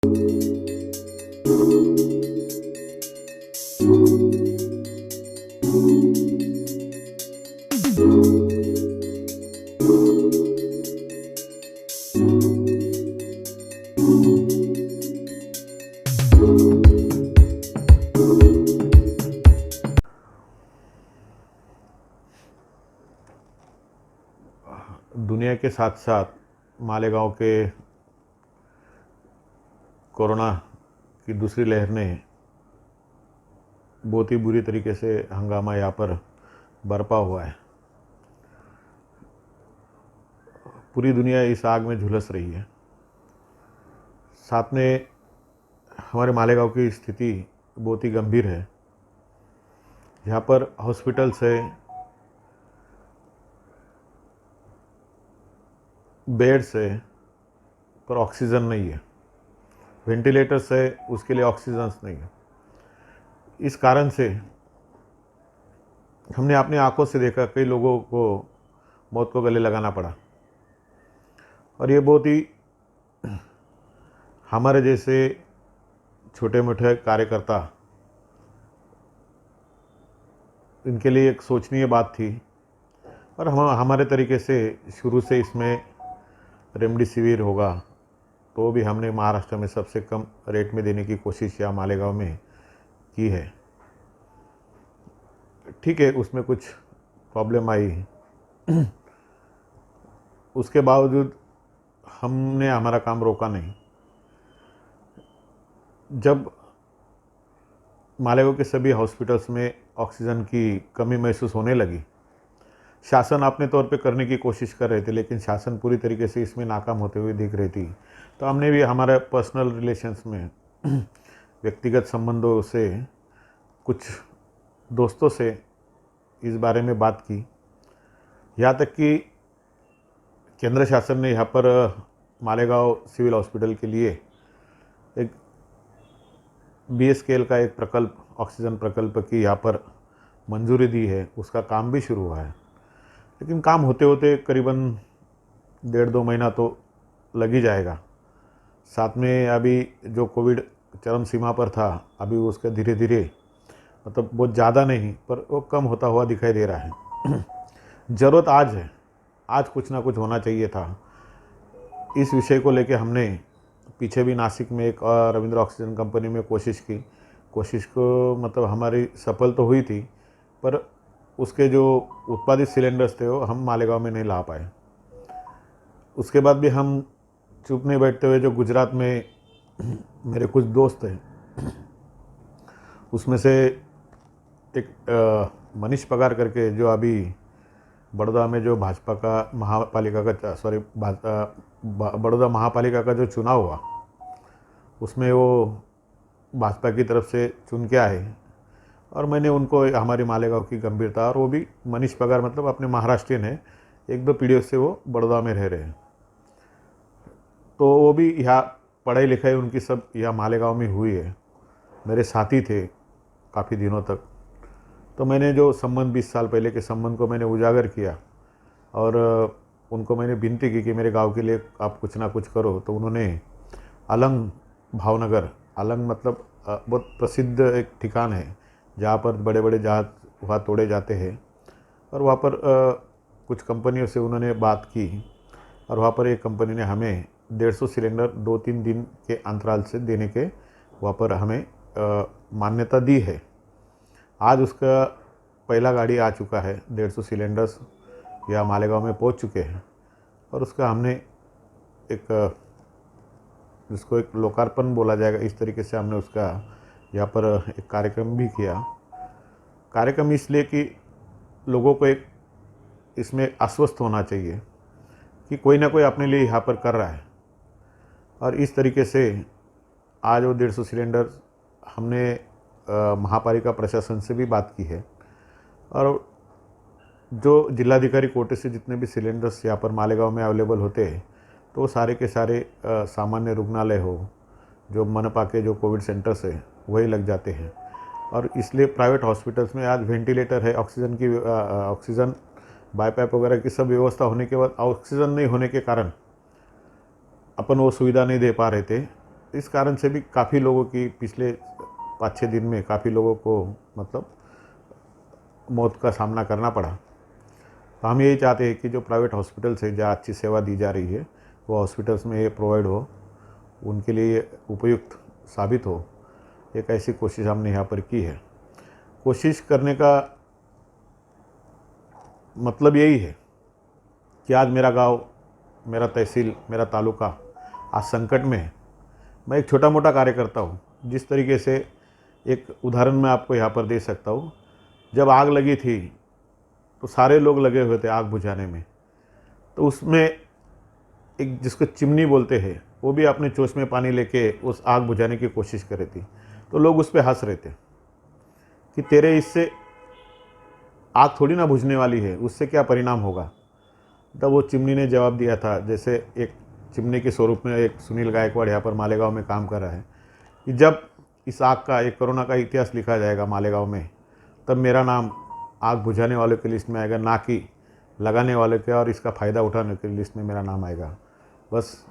दुनिया के साथ साथ मालेगांव के कोरोना की दूसरी लहर ने बहुत ही बुरी तरीके से हंगामा यहाँ पर बरपा हुआ है। पूरी दुनिया इस आग में झुलस रही है। साथ में हमारे मालेगांव की स्थिति बहुत ही गंभीर है। यहाँ पर हॉस्पिटल्स है, बेड्स है, पर ऑक्सीजन नहीं है। वेंटिलेटर्स है, उसके लिए ऑक्सीजन नहीं है। इस कारण से हमने अपनी आंखों से देखा कई लोगों को मौत को गले लगाना पड़ा। और ये बहुत ही हमारे जैसे छोटे मोटे कार्यकर्ता, इनके लिए एक सोचनीय बात थी। और हम हमारे तरीके से शुरू से इसमें रेमडेसिविर होगा तो भी हमने महाराष्ट्र में सबसे कम रेट में देने की कोशिश या मालेगांव में की है। ठीक है, उसमें कुछ प्रॉब्लम आई, उसके बावजूद हमने हमारा काम रोका नहीं। जब मालेगांव के सभी हॉस्पिटल्स में ऑक्सीजन की कमी महसूस होने लगी, शासन अपने तौर पे करने की कोशिश कर रहे थे, लेकिन शासन पूरी तरीके से इसमें नाकाम होते हुए दिख रही थी। तो हमने भी हमारे पर्सनल रिलेशंस में व्यक्तिगत संबंधों से कुछ दोस्तों से इस बारे में बात की। यहाँ तक कि केंद्र शासन ने यहाँ पर मालेगांव सिविल हॉस्पिटल के लिए एक BSKL का एक प्रकल्प, ऑक्सीजन प्रकल्प की यहाँ पर मंजूरी दी है। उसका काम भी शुरू हुआ है, लेकिन काम होते होते करीबन 1.5-2 महीना तो लग ही जाएगा। साथ में अभी जो कोविड चरम सीमा पर था, अभी उसका धीरे धीरे मतलब बहुत ज़्यादा नहीं पर वो कम होता हुआ दिखाई दे रहा है। ज़रूरत आज है, आज कुछ ना कुछ होना चाहिए था। इस विषय को लेके हमने पीछे भी नासिक में एक रविंद्र ऑक्सीजन कंपनी में कोशिश को मतलब हमारी सफल तो हुई थी, पर उसके जो उत्पादित सिलेंडर्स थे वो हम मालेगांव में नहीं ला पाए। उसके बाद भी हम चुप नहीं बैठते हुए, जो गुजरात में मेरे कुछ दोस्त हैं, उसमें से एक मनीष पगार करके, जो अभी बड़ौदा में जो भाजपा का महापालिका का बड़ौदा महापालिका का जो चुनाव हुआ, उसमें वो भाजपा की तरफ से चुन के आए। और मैंने उनको हमारी मालेगांव की गंभीरता, और वो भी मनीष पगार मतलब अपने महाराष्ट्रियन है, 1-2 पीढ़ियों से वो बड़ौदा में रह रहे हैं। तो वो भी यहाँ पढ़ाई लिखाई उनकी सब यहाँ मालेगांव में हुई है। मेरे साथी थे काफ़ी दिनों तक। तो मैंने जो संबंध 20 साल पहले के संबंध को मैंने उजागर किया और उनको मैंने विनती की कि मेरे गांव के लिए आप कुछ ना कुछ करो। तो उन्होंने अलंग, भावनगर, अलंग मतलब बहुत प्रसिद्ध एक ठिकान है जहाँ पर बड़े बड़े जहाज वहाँ तोड़े जाते हैं, और वहाँ पर कुछ कंपनियों से उन्होंने बात की, और वहाँ पर एक कंपनी ने हमें 150 सिलेंडर 2-3 दिन के अंतराल से देने के वहाँ पर हमें मान्यता दी है। आज उसका पहला गाड़ी आ चुका है, 150 सिलेंडर्स या मालेगांव में पहुँच चुके हैं। और उसका हमने एक, जिसको एक लोकार्पण बोला जाएगा, इस तरीके से हमने उसका यहाँ पर एक कार्यक्रम भी किया। कार्यक्रम इसलिए कि लोगों को एक इसमें आश्वस्त होना चाहिए कि कोई ना कोई अपने लिए यहाँ पर कर रहा है। और इस तरीके से आज वो 150 सिलेंडर हमने महापालिका प्रशासन से भी बात की है, और जो जिलाधिकारी कोटे से जितने भी सिलेंडर्स यहाँ पर मालेगांव में अवेलेबल होते हैं, तो सारे के सारे सामान्य रुग्णालय हो, जो मनपा के जो कोविड सेंटर्स है, वही लग जाते हैं। और इसलिए प्राइवेट हॉस्पिटल्स में आज वेंटिलेटर है, ऑक्सीजन की ऑक्सीजन बाईपाइप वगैरह की सब व्यवस्था होने के बाद ऑक्सीजन नहीं होने के कारण अपन वो सुविधा नहीं दे पा रहे थे। इस कारण से भी काफ़ी लोगों की पिछले 5-6 दिन में काफ़ी लोगों को मतलब मौत का सामना करना पड़ा। तो हम यही चाहते हैं कि जो प्राइवेट हॉस्पिटल्स है जहाँ अच्छी सेवा दी जा रही है वो हॉस्पिटल्स में ये प्रोवाइड हो, उनके लिए ये उपयुक्त साबित हो। एक ऐसी कोशिश हमने यहाँ पर की है। कोशिश करने का मतलब यही है कि आज मेरा गांव, मेरा तहसील, मेरा तालुका आज संकट में है। मैं एक छोटा मोटा कार्य करता हूँ। जिस तरीके से एक उदाहरण मैं आपको यहाँ पर दे सकता हूँ। जब आग लगी थी तो सारे लोग लगे हुए थे आग बुझाने में। तो उसमें एक जिसको चिमनी बोलते हैं वो भी अपने चोंच में पानी लेके उस आग बुझाने की कोशिश कर रही थी। तो लोग उस पर हंस रहे थे कि तेरे इससे आग थोड़ी ना बुझने वाली है, उससे क्या परिणाम होगा। तब वो चिमनी ने जवाब दिया था, जैसे एक चिमनी के स्वरूप में एक सुनील गायकवाड़ यहाँ पर मालेगांव में काम कर रहा है, कि जब इस आग का, एक कोरोना का इतिहास लिखा जाएगा मालेगांव में, तब मेरा नाम आग बुझाने वालों की लिस्ट में आएगा, ना कि लगाने वालों के और इसका फ़ायदा उठाने की लिस्ट में मेरा नाम आएगा। बस